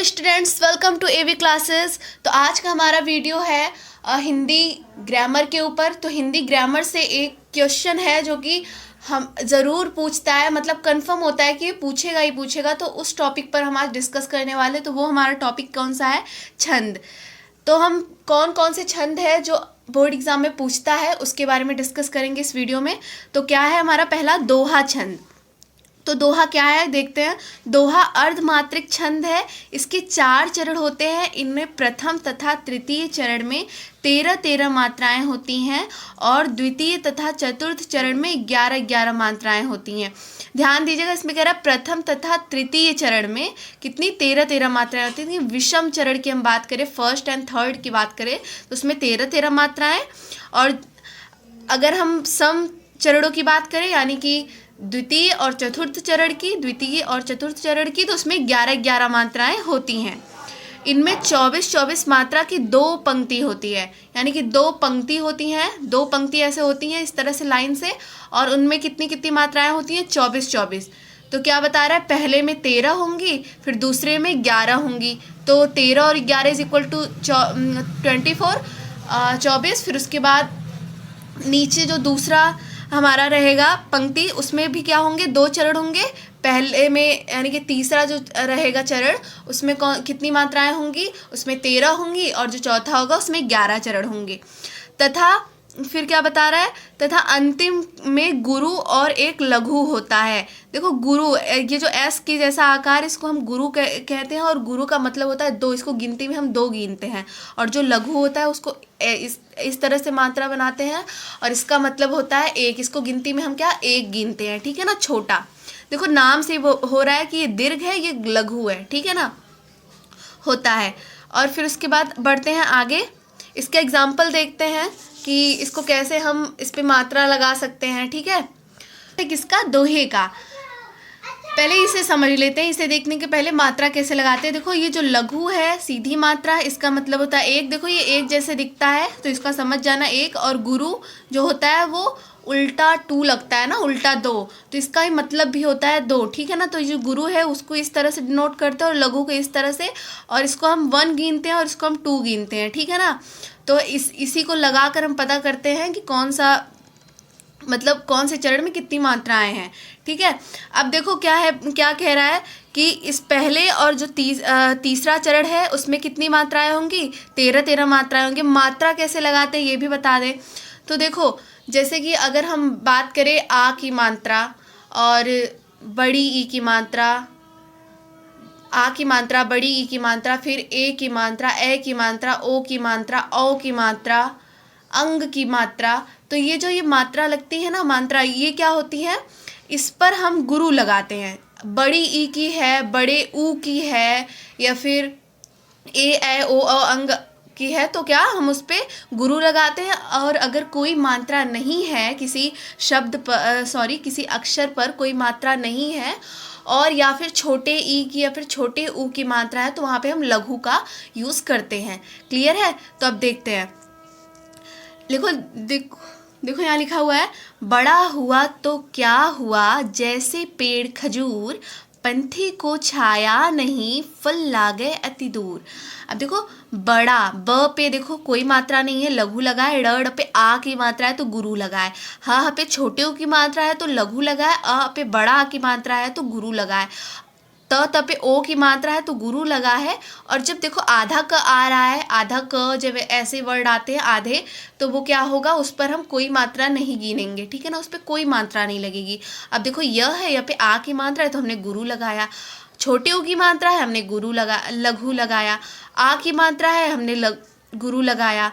Students, welcome to AV classes. तो आज का हमारा वीडियो है हिंदी ग्रामर के ऊपर। तो हिंदी ग्रामर से एक क्वेश्चन है जो कि हम ज़रूर पूछता है, मतलब कंफर्म होता है कि ये पूछेगा ही पूछेगा। तो उस टॉपिक पर हम आज डिस्कस करने वाले। तो वो हमारा टॉपिक कौन सा है? छंद। तो हम कौन कौन से छंद है जो बोर्ड एग्जाम में पूछता है उसके बारे में डिस्कस करेंगे इस वीडियो में। तो क्या है हमारा पहला? दोहा छंद। तो दोहा क्या है देखते हैं। दोहा अर्धमात्रिक छंद है। इसके 4 चरण होते हैं। इनमें प्रथम तथा तृतीय चरण में 13-13 मात्राएं होती हैं और द्वितीय तथा चतुर्थ चरण में 11-11 मात्राएं होती हैं। ध्यान दीजिएगा, इसमें कह रहा है प्रथम तथा तृतीय चरण में कितनी 13-13 मात्राएं होती हैं। विषम चरण की हम बात करें, फर्स्ट एंड थर्ड की बात करें तो उसमें 13-13 मात्राएं, और अगर हम सम चरणों की बात करें यानी कि द्वितीय और चतुर्थ चरण की तो उसमें 11-11 मात्राएं होती हैं। इनमें 24-24 मात्रा की 2 पंक्ति होती है, यानी कि 2 पंक्ति होती हैं। 2 पंक्ति ऐसे होती हैं इस तरह से लाइन से, और उनमें कितनी कितनी मात्राएं होती हैं? 24-24। तो क्या बता रहा है? पहले में 13 होंगी, फिर दूसरे में 11 होंगी। तो 13 और 11 इज इक्वल टू 24, 24। फिर उसके बाद नीचे जो दूसरा हमारा रहेगा पंक्ति, उसमें भी क्या होंगे? 2 चरण होंगे। पहले में यानी कि तीसरा जो रहेगा चरण, उसमें कितनी मात्राएं होंगी? उसमें 13 होंगी, और जो चौथा होगा उसमें 11 चरण होंगे। तथा फिर क्या बता रहा है? तथा अंतिम में गुरु और एक लघु होता है। देखो गुरु, ये जो एस की जैसा आकार, इसको हम गुरु कहते हैं, और गुरु का मतलब होता है 2। इसको गिनती में हम 2 गिनते हैं, और जो लघु होता है उसको इस तरह से मात्रा बनाते हैं, और इसका मतलब होता है 1। इसको गिनती में हम क्या 1 गिनते हैं, ठीक है ना, छोटा। देखो नाम से वो हो रहा है कि ये दीर्घ है, ये लघु है, ठीक है ना, होता है। और फिर उसके बाद बढ़ते हैं आगे। इसका एग्जाम्पल देखते हैं कि इसको कैसे हम इस पे मात्रा लगा सकते हैं, ठीक है। किसका? दोहे का। पहले इसे समझ लेते हैं। इसे देखने के पहले मात्रा कैसे लगाते हैं। देखो ये जो लघु है सीधी मात्रा, इसका मतलब होता है 1। देखो ये 1 जैसे दिखता है तो इसका समझ जाना 1। और गुरु जो होता है वो उल्टा 2 लगता है ना, उल्टा 2, तो इसका ही मतलब भी होता है 2, ठीक है ना। तो ये जो गुरु है उसको इस तरह से डिनोट करते हैं और लघु को इस तरह से, और इसको हम 1 गिनते हैं और इसको हम 2 गिनते हैं, ठीक है ना। तो इसी को लगाकर हम पता करते हैं कि कौन सा, मतलब कौन से चरण में कितनी मात्राएं हैं, ठीक है। अब देखो क्या है, क्या कह रहा है कि इस पहले और जो तीसरा चरण है उसमें कितनी मात्राएं होंगी? 13-13 मात्राएं होंगी। मात्रा कैसे लगाते हैं ये भी बता दें। तो देखो जैसे कि अगर हम बात करें आ की मात्रा और बड़ी ई की मात्रा, आ की मात्रा, बड़ी ई की मात्रा, फिर ए की मात्रा, ए की मात्रा, ओ की मात्रा, औ की मात्रा, अंग की मात्रा। तो ये जो ये मात्रा लगती है ना, मात्रा, ये क्या होती है? इस पर हम गुरु लगाते हैं। बड़ी ई की है, बड़े ऊ की है, या फिर ए ओ अंग की है, तो क्या हम उस पर गुरु लगाते हैं। और अगर कोई मात्रा नहीं है, किसी शब्द पर किसी अक्षर पर कोई मात्रा नहीं है, और या फिर छोटे ई की या फिर छोटे ऊ की मात्रा है, तो वहाँ पे हम लघु का यूज़ करते हैं। क्लियर है? तो अब देखते हैं। देखो यहाँ लिखा हुआ है, बड़ा हुआ तो क्या हुआ, जैसे पेड़ खजूर, पंथी को छाया नहीं, फल लागे अति दूर। अब देखो बड़ा, ब पे देखो कोई मात्रा नहीं है, लघु लगा है। ड़ पे आ की मात्रा है तो गुरु लगा है। ह पे छोटे ऊ की मात्रा है तो लघु लगा है। अ पे बड़ा आ की मात्रा है तो गुरु लगा है। त पे ओ की मात्रा है तो गुरु लगा है। और जब देखो आधा क आ रहा है, आधा क, जब ऐसे वर्ड आते हैं आधे, तो वो क्या होगा? उस पर हम कोई मात्रा नहीं गिनेंगे, ठीक है ना, उस पर कोई मात्रा नहीं लगेगी। अब देखो यह है, यह पे आ की मात्रा है तो हमने गुरु लगाया। छोटे ऊ की मात्रा है, हमने लघु लगाया। आ की मात्रा है, हमने गुरु लगाया।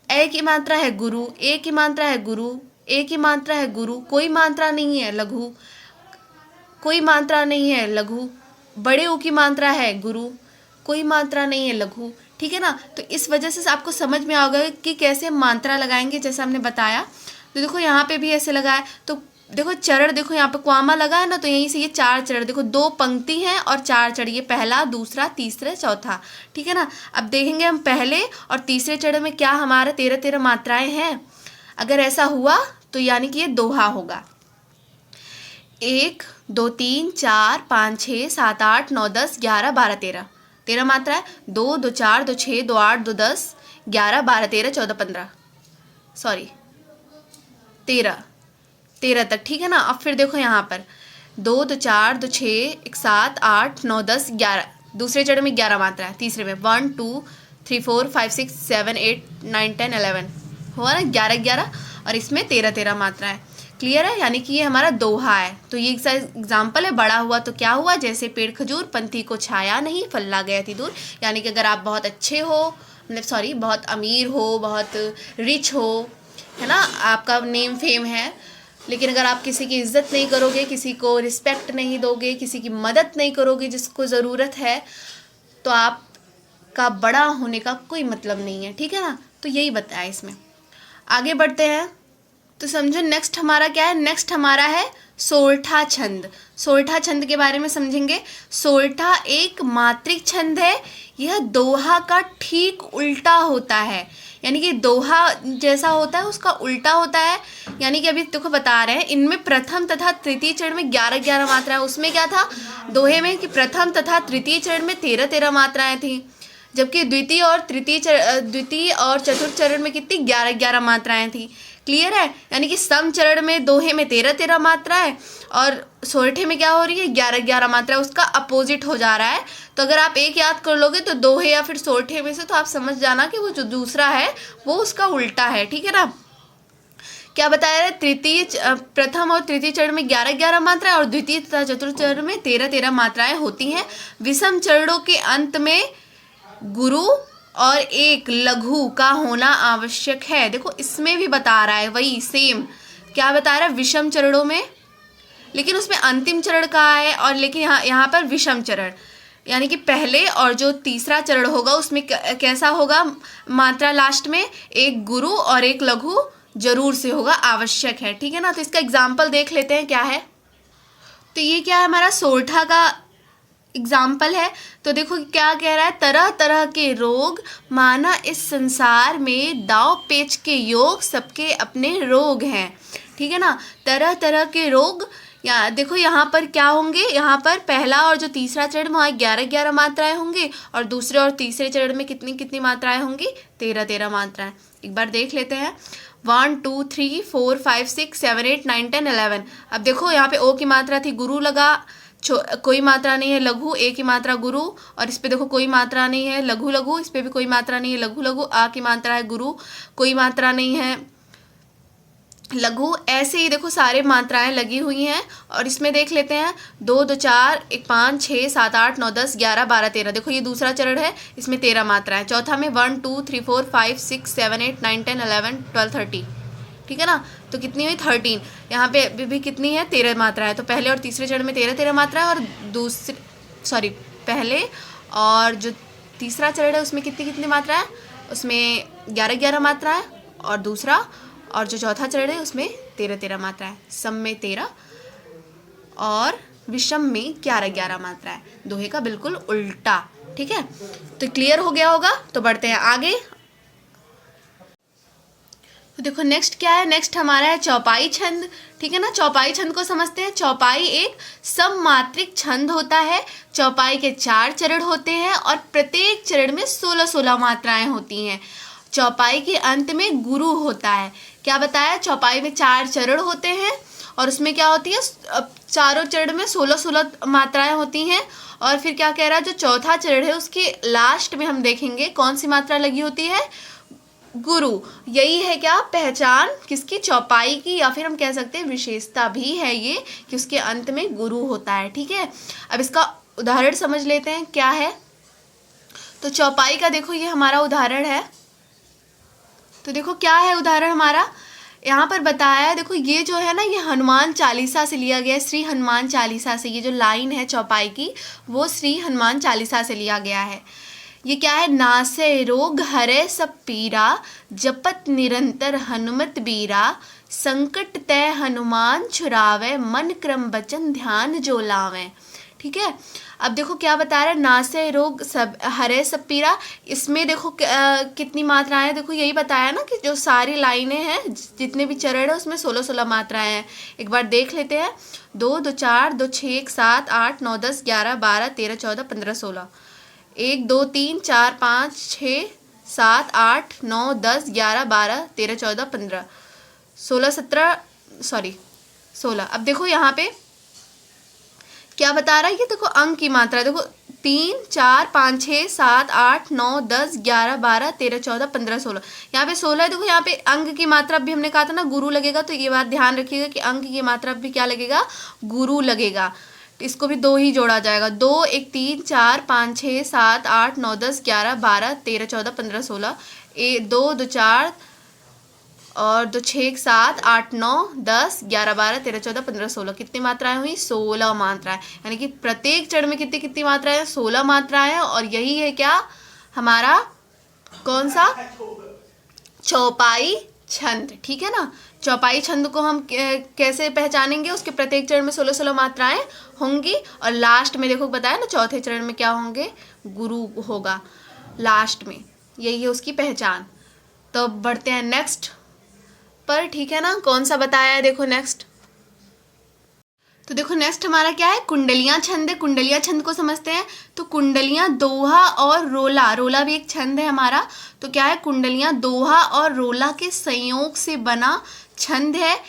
ए की मात्रा है गुरु, ए की मात्रा है गुरु, ए की मात्रा है गुरु, कोई मात्रा नहीं है लघु, कोई मात्रा नहीं है लघु। बड़े ऊ की मात्रा है गुरु, कोई मात्रा नहीं है लघु, ठीक है ना। तो इस वजह से आपको समझ में आ गया कि कैसे हम मात्रा लगाएंगे, जैसे हमने बताया। तो देखो यहाँ पे भी ऐसे लगा है। तो देखो चरण, देखो यहाँ पे क्वामा लगा है ना, तो यहीं से ये 4 चरण, देखो 2 पंक्ति हैं और 4 चरण, ये पहला, दूसरा, तीसरा, चौथा, ठीक है ना। अब देखेंगे हम पहले और तीसरे चरण में क्या हमारा 13-13 मात्राएं हैं। अगर ऐसा हुआ तो यानी कि ये दोहा होगा। 1 2 3 4 5 6 7 8 9 10 11 12 13 13 मात्रा है। 2 2 4 2 6 2 8 2 10 11 12 13 14 15 सॉरी 13 तक, ठीक है ना। अब फिर देखो यहाँ पर 2 2 4 2 6 1 7 8 9 10 11, दूसरे चरण में 11 मात्रा है। तीसरे में 1 2 3 4 5 6 7 8 9 10 11 हुआ ना, 11 11, और इसमें 13 मात्रा है। क्लियर है, यानी कि ये हमारा दोहा है। तो ये एग्जाम्पल है। बड़ा हुआ तो क्या हुआ, जैसे पेड़ खजूर, पंथी को छाया नहीं, फल ला गया थी दूर। यानी कि अगर आप बहुत अच्छे हो, मतलब सॉरी बहुत अमीर हो, बहुत रिच हो, है ना, आपका नेम फेम है, लेकिन अगर आप किसी की इज्जत नहीं करोगे, किसी को रिस्पेक्ट नहीं दोगे, किसी की मदद नहीं करोगे जिसको ज़रूरत है, तो आपका बड़ा होने का कोई मतलब नहीं है, ठीक है ना। तो यही बताया इसमें। आगे बढ़ते हैं तो समझो नेक्स्ट हमारा क्या है। नेक्स्ट हमारा है सोरठा छंद। सोरठा छंद के बारे में समझेंगे। सोरठा एक मात्रिक छंद है। यह दोहा का ठीक उल्टा होता है, यानी कि दोहा जैसा होता है उसका उल्टा होता है। यानी कि अभी देखो बता रहे हैं, इनमें प्रथम तथा तृतीय चरण में 11 मात्राएं। उसमें क्या था दोहे में कि प्रथम तथा तृतीय चरण में 13 मात्राएं थी, जबकि द्वितीय और चतुर्थ चरण में कितनी 11 मात्राएं थी। क्लियर है, यानी कि सम चरण में दोहे में 13 मात्रा है और सोरठे में क्या हो रही है 11 मात्रा, उसका अपोजिट हो जा रहा है। तो अगर आप एक याद कर लोगे तो दोहे या फिर सोरठे में से, तो आप समझ जाना कि वो जो दूसरा है वो उसका उल्टा है, ठीक है ना। क्या बताया है, प्रथम और तृतीय चरण में 11 मात्रा और द्वितीय तथा चतुर्थ चरण में 13 मात्राएं होती हैं। विषम चरणों के अंत में गुरु और एक लघु का होना आवश्यक है। देखो इसमें भी बता रहा है वही सेम, क्या बता रहा है विषम चरणों में, लेकिन उसमें अंतिम चरण कहा है, और लेकिन यहाँ पर विषम चरण, यानी कि पहले और जो तीसरा चरण होगा उसमें कैसा होगा, मात्रा लास्ट में एक गुरु और एक लघु जरूर से होगा, आवश्यक है, ठीक है ना। तो इसका एग्जाम्पल देख लेते हैं क्या है। तो ये क्या है, हमारा सोरठा का एग्जाम्पल है। तो देखो क्या कह रहा है, तरह तरह के रोग माना इस संसार में, दाव पेच के योग सबके अपने रोग हैं, ठीक है ना। तरह तरह के रोग, या देखो यहाँ पर क्या होंगे, यहाँ पर पहला और जो तीसरा चरण वहाँ 11 मात्राएं होंगे, और दूसरे और तीसरे चरण में कितनी कितनी मात्राएं होंगी, 13 मात्राएं। एक बार देख लेते हैं। 1 2 3 4 5 6 7 8 9 10 11। अब देखो यहाँ पे ओ की मात्रा थी, गुरु लगा, कोई मात्रा नहीं है, लघु, ए की मात्रा गुरु, और इस पे देखो कोई मात्रा नहीं है, लघु लघु, इस पे भी कोई मात्रा नहीं है, लघु लघु, आ की मात्रा है गुरु, कोई मात्रा नहीं है, लघु। ऐसे ही देखो सारे मात्राएं लगी हुई हैं। और इसमें देख लेते हैं 2 2 4 1 5 6 7 8 9 10 11 12 13। देखो ये दूसरा चरण है, इसमें 13 मात्राएं। चौथा में 1 2 3 4 5 6 7 8 9 10 11 12 13, ठीक है ना। तो कितनी हुई 13। यहाँ पे भी कितनी है 13 मात्रा है। तो पहले और तीसरे चरण में 13 मात्रा है, और पहले और जो तीसरा चरण है उसमें कितनी कितनी मात्रा है, उसमें 11 मात्रा है, और दूसरा और जो चौथा चरण है उसमें 13 मात्रा है। सम में 13 और विषम में 11 मात्रा है, दोहे का बिल्कुल उल्टा, ठीक है। तो क्लियर हो गया होगा। तो बढ़ते हैं आगे। तो देखो नेक्स्ट क्या है, नेक्स्ट हमारा है चौपाई छंद, ठीक है ना। चौपाई छंद को समझते हैं। चौपाई एक सममात्रिक छंद होता है। चौपाई के 4 चरण होते हैं और प्रत्येक चरण में 16 मात्राएं होती हैं। चौपाई के अंत में गुरु होता है। क्या बताया, चौपाई में 4 चरण होते हैं और उसमें क्या होती है, चारों चरण में 16 मात्राएं होती हैं। और फिर क्या कह रहा है, जो चौथा चरण है उसके लास्ट में हम देखेंगे कौन सी मात्रा लगी होती है, गुरु। यही है क्या पहचान किसकी, चौपाई की, या फिर हम कह सकते हैं विशेषता भी है ये कि उसके अंत में गुरु होता है, ठीक है। अब इसका उदाहरण समझ लेते हैं क्या है। तो चौपाई का देखो ये हमारा उदाहरण है। तो देखो क्या है उदाहरण हमारा, यहाँ पर बताया है। देखो ये जो है ना, ये हनुमान चालीसा से लिया गया है, श्री हनुमान चालीसा से। ये जो लाइन है चौपाई की वो श्री हनुमान चालीसा से लिया गया है। ये क्या है, नासे रोग हरे सब पीरा, जपत निरंतर हनुमत बीरा, संकट तय हनुमान छुरावे, मन क्रम बचन ध्यान जो लावे, ठीक है। अब देखो क्या बता रहा है, नासे रोग सब हरे सब पीरा। इसमें देखो कितनी मात्राएं हैं, देखो यही बताया ना कि जो सारी लाइनें हैं, जितने भी चरण है उसमें 16 मात्राएं हैं। एक बार देख लेते हैं। 2 2 4 2 6 1 7 8 9 10 11 12 13 14 15 16। 1 2 3 4 5 6 7 8 9 10 11 12 13 14 15 16 17 सॉरी 16। अब देखो यहाँ पे क्या बता रहा है, ये देखो अंक की मात्रा, देखो 3 4 5 6 7 8 9 10 11 12 13 14 15 16। यहाँ पे 16 है। देखो यहाँ पे अंक की मात्रा भी हमने कहा था ना गुरु लगेगा, तो ये बात ध्यान रखिएगा कि अंक की मात्रा भी क्या लगेगा, गुरु लगेगा। इसको भी 2 ही जोड़ा जाएगा। 2 1 3 4 5 6 7 8 9 10 11 12 13 14 15 16। 2 2 4 और 2 6 7 8 9 10 11 12 13 14 15 16। कितनी मात्राएं हुई, 16 मात्राएं। यानी कि प्रत्येक चरण में कितनी कितनी मात्राएं, 16 मात्राएं। और यही है क्या हमारा कौन सा, चौपाई छंद। ठीक है ना। चौपाई छंद को हम कैसे पहचानेंगे, उसके प्रत्येक चरण में 16 मात्राएं होंगी और लास्ट में देखो बताया ना चौथे चरण में क्या होंगे, गुरु होगा लास्ट में। यही है उसकी पहचान। तो बढ़ते हैं नेक्स्ट पर। ठीक है ना, कौन सा बताया है देखो नेक्स्ट। तो देखो नेक्स्ट हमारा क्या है, कुंडलियां छंद है। कुंडलियां छंद को समझते हैं। तो कुंडलियां दोहा और रोला, रोला भी एक छंद है हमारा। तो क्या है, कुंडलियां दोहा और रोला के संयोग से बना छंद है।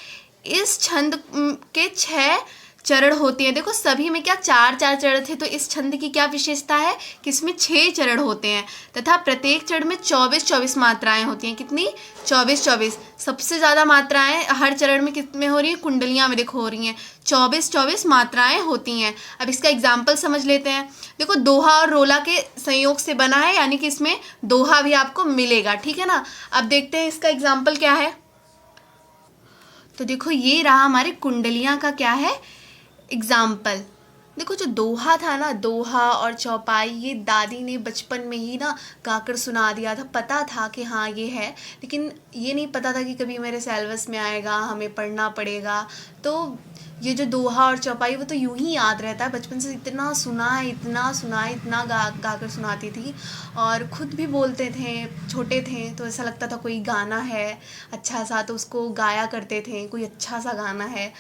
इस छंद के 6 चरण होते हैं। देखो सभी में क्या 4 चरण थे, तो इस छंद की क्या विशेषता है कि इसमें 6 चरण होते हैं तथा प्रत्येक चरण में 24 मात्राएं होती हैं। कितनी, 24। सबसे ज़्यादा मात्राएं हर चरण में कितने हो रही है, कुंडलियां में देखो हो रही हैं 24 मात्राएं होती हैं। अब इसका एग्जाम्पल समझ लेते हैं। देखो दोहा और रोला के संयोग से बना है, यानी कि इसमें दोहा भी आपको मिलेगा। ठीक है ना। अब देखते हैं इसका एग्जाम्पल क्या है। तो देखो ये रहा हमारे कुंडलियां का क्या है एग्जाम्पल। देखो जो दोहा था ना, दोहा और चौपाई, ये दादी ने बचपन में ही ना गाकर सुना दिया था। पता था कि हाँ ये है, लेकिन ये नहीं पता था कि कभी मेरे सिलेबस में आएगा, हमें पढ़ना पड़ेगा। तो ये जो दोहा और चौपाई वो तो यूं ही याद रहता है। बचपन से इतना सुना है, इतना गा कर सुनाती थी और ख़ुद भी बोलते थे। छोटे थे तो ऐसा लगता था कोई गाना है अच्छा सा, तो उसको गाया करते थे, कोई अच्छा सा गाना है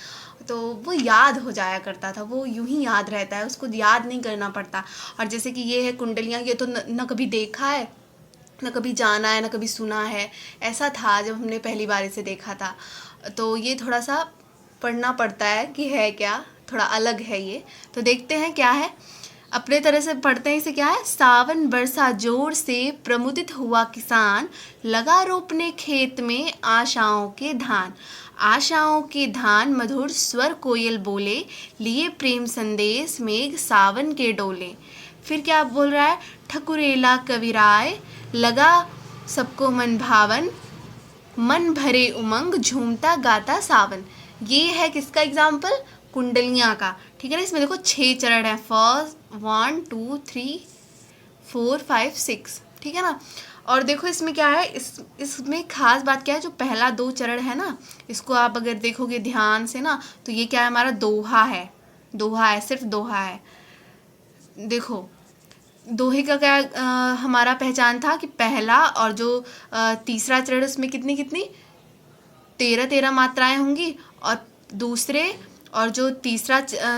तो वो याद हो जाया करता था। वो यूं ही याद रहता है, उसको याद नहीं करना पड़ता। और जैसे कि ये है कुंडलियाँ, ये तो न कभी देखा है, न कभी जाना है, न कभी सुना है। ऐसा था जब हमने पहली बार इसे देखा था। तो ये थोड़ा सा पढ़ना पड़ता है कि है क्या, थोड़ा अलग है ये। तो देखते हैं क्या है, अपने तरह से पढ़ते हैं इसे। क्या है, सावन बरसा जोर से, प्रमुदित हुआ किसान, लगा रोपने खेत में आशाओं के धान। आशाओं के धान मधुर स्वर कोयल बोले, लिए प्रेम संदेश मेघ सावन के डोले। फिर क्या बोल रहा है, ठकुरेला कविराय, लगा सबको मन भावन, मन भरे उमंग झूमता गाता सावन। ये है किसका एग्जाम्पल, कुंडलियाँ का। ठीक है ना। इसमें देखो 6 चरण है, फर्स्ट 1 2 3 4 5 6। ठीक है ना। और देखो इसमें क्या है, इसमें खास बात क्या है, जो पहला 2 चरण है ना, इसको आप अगर देखोगे ध्यान से ना, तो ये क्या है, हमारा दोहा है। दोहा है, सिर्फ दोहा है। देखो दोहे का क्या हमारा पहचान था कि पहला और जो तीसरा चरण उसमें कितनी 13 मात्राएं होंगी, और दूसरे और जो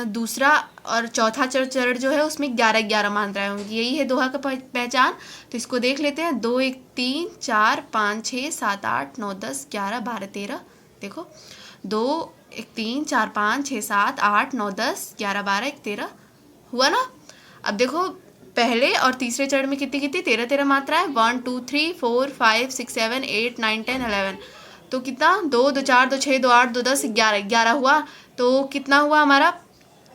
दूसरा और चौथा चरण जो है उसमें 11 मात्राएं होंगी। यही है दोहा का पहचान। तो इसको देख लेते हैं। 2 1 3 4 5 6 7 8 9 10 11 12 13। देखो 2 1 3 4 5 6 7 8 9 10 11 12 13 हुआ ना। अब देखो पहले और तीसरे चरण में कितनी 13 मात्राएं, 1 2 3 4 5 6 7 8 9 10 11। तो कितना, 2 2 4 2 6 2 8 2 10 11 हुआ। तो कितना हुआ हमारा,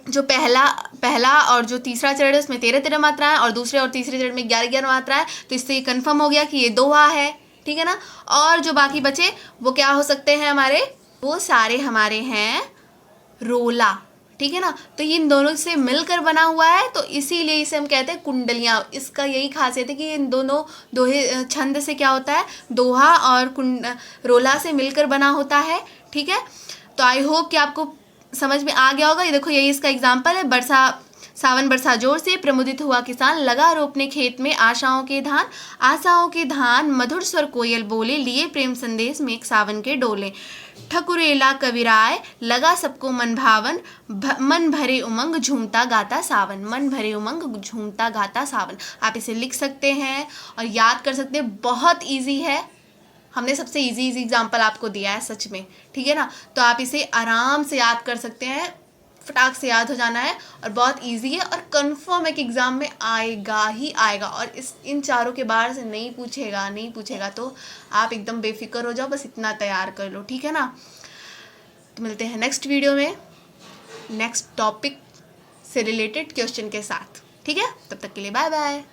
जो पहला और जो तीसरा चरण है उसमें 13 मात्राएं और दूसरे और तीसरे चरण में 11 मात्राएं। तो इससे ये कन्फर्म हो गया कि ये दोहा है। ठीक है ना। और जो बाकी बचे वो क्या हो सकते हैं हमारे, वो सारे हमारे हैं रोला। ठीक है ना। तो ये इन दोनों से मिलकर बना हुआ है, तो इसीलिए इसे हम कहते हैं कुंडलियाँ। इसका यही खासियत है कि इन दोनों दोहे छंद से क्या होता है, दोहा और रोला से मिलकर बना होता है। ठीक है। तो आई होप कि आपको समझ में आ गया होगा। ये देखो यही इसका एग्जाम्पल है, बरसा सावन बरसा जोर से, प्रमुदित हुआ किसान, लगा रोपने खेत में आशाओं के धान। आशाओं के धान, मधुर स्वर कोयल बोले, लिए प्रेम संदेश मेघ सावन के डोले। ठकुरेला कविराय, लगा सबको मन भावन, मन भरे उमंग झूमता गाता सावन। मन भरे उमंग झूमता गाता सावन। आप इसे लिख सकते हैं और याद कर सकते हैं, बहुत ईजी है। हमने सबसे इजी एग्जाम्पल आपको दिया है सच में, ठीक है ना। तो आप इसे आराम से याद कर सकते हैं, फटाक से याद हो जाना है और बहुत इजी है और कंफर्म है कि एग्ज़ाम में आएगा ही आएगा। और इन चारों के बाहर से नहीं पूछेगा तो आप एकदम बेफिक्र हो जाओ, बस इतना तैयार कर लो, ठीक है ना। तो मिलते हैं नेक्स्ट वीडियो में नेक्स्ट टॉपिक से रिलेटेड क्वेश्चन के साथ, ठीक है। तब तक के लिए बाय बाय।